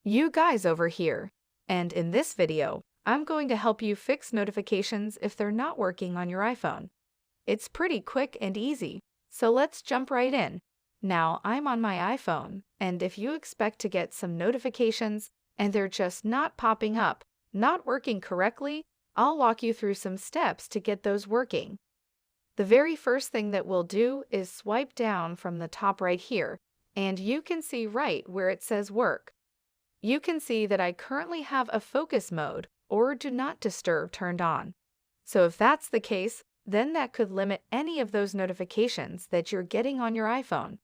You guys over here. And in this video, I'm going to help you fix notifications if they're not working on your iPhone. It's pretty quick and easy, so let's jump right in. Now, I'm on my iPhone, and if you expect to get some notifications and they're just not popping up, not working correctly, I'll walk you through some steps to get those working. The very first thing that we'll do is swipe down from the top right here, and you can see right where it says work. You can see that I currently have a focus mode or do not disturb turned on. So if that's the case, then that could limit any of those notifications that you're getting on your iPhone.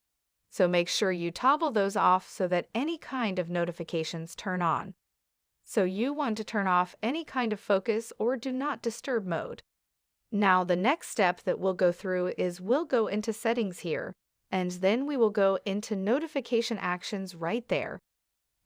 So make sure you toggle those off so that any kind of notifications turn on. So you want to turn off any kind of focus or do not disturb mode. Now the next step that we'll go through is we'll go into settings here, and then we will go into notification actions right there.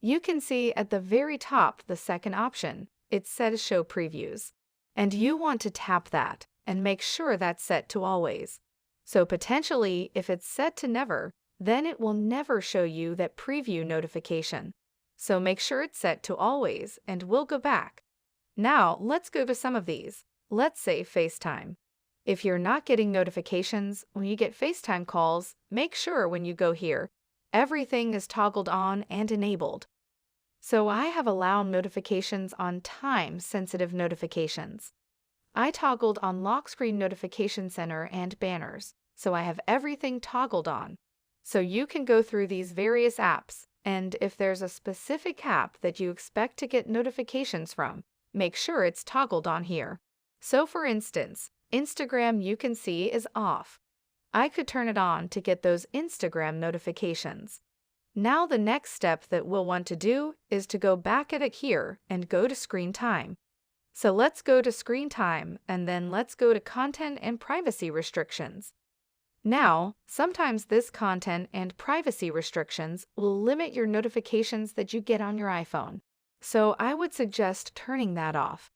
You can see at the very top the second option. It says show previews. And you want to tap that and make sure that's set to always. So potentially if it's set to never, then it will never show you that preview notification. So make sure it's set to always and we'll go back. Now let's go to some of these. Let's say FaceTime. If you're not getting notifications when you get FaceTime calls, make sure when you go here, everything is toggled on and enabled. So I have allowed notifications on time-sensitive notifications. I toggled on lock screen notification center and banners, so I have everything toggled on. So you can go through these various apps, and if there's a specific app that you expect to get notifications from, make sure it's toggled on here. So for instance, Instagram you can see is off. I could turn it on to get those Instagram notifications. Now the next step that we'll want to do is to go back at it here and go to screen time. So let's go to screen time and then let's go to content and privacy restrictions. Now, sometimes this content and privacy restrictions will limit your notifications that you get on your iPhone. So I would suggest turning that off.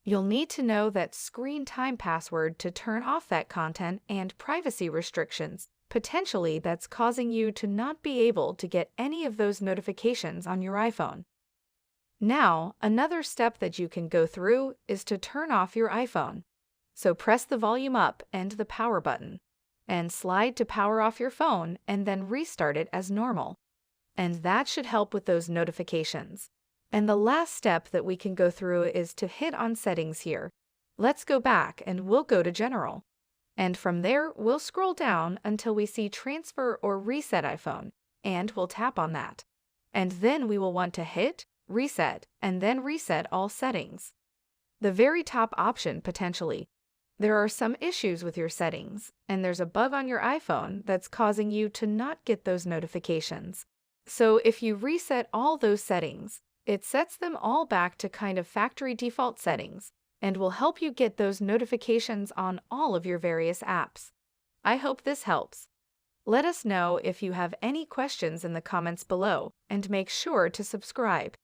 You'll need to know that screen time password to turn off that content and privacy restrictions. Potentially that's causing you to not be able to get any of those notifications on your iPhone. Now, another step that you can go through is to turn off your iPhone. So press the volume up and the power button, and slide to power off your phone and then restart it as normal. And that should help with those notifications. And the last step that we can go through is to hit on settings here. Let's go back and we'll go to general. And from there, we'll scroll down until we see transfer or reset iPhone, and we'll tap on that. And then we will want to hit reset and then reset all settings. The very top option potentially. There are some issues with your settings, and there's a bug on your iPhone that's causing you to not get those notifications. So if you reset all those settings, it sets them all back to kind of factory default settings and will help you get those notifications on all of your various apps. I hope this helps. Let us know if you have any questions in the comments below and make sure to subscribe.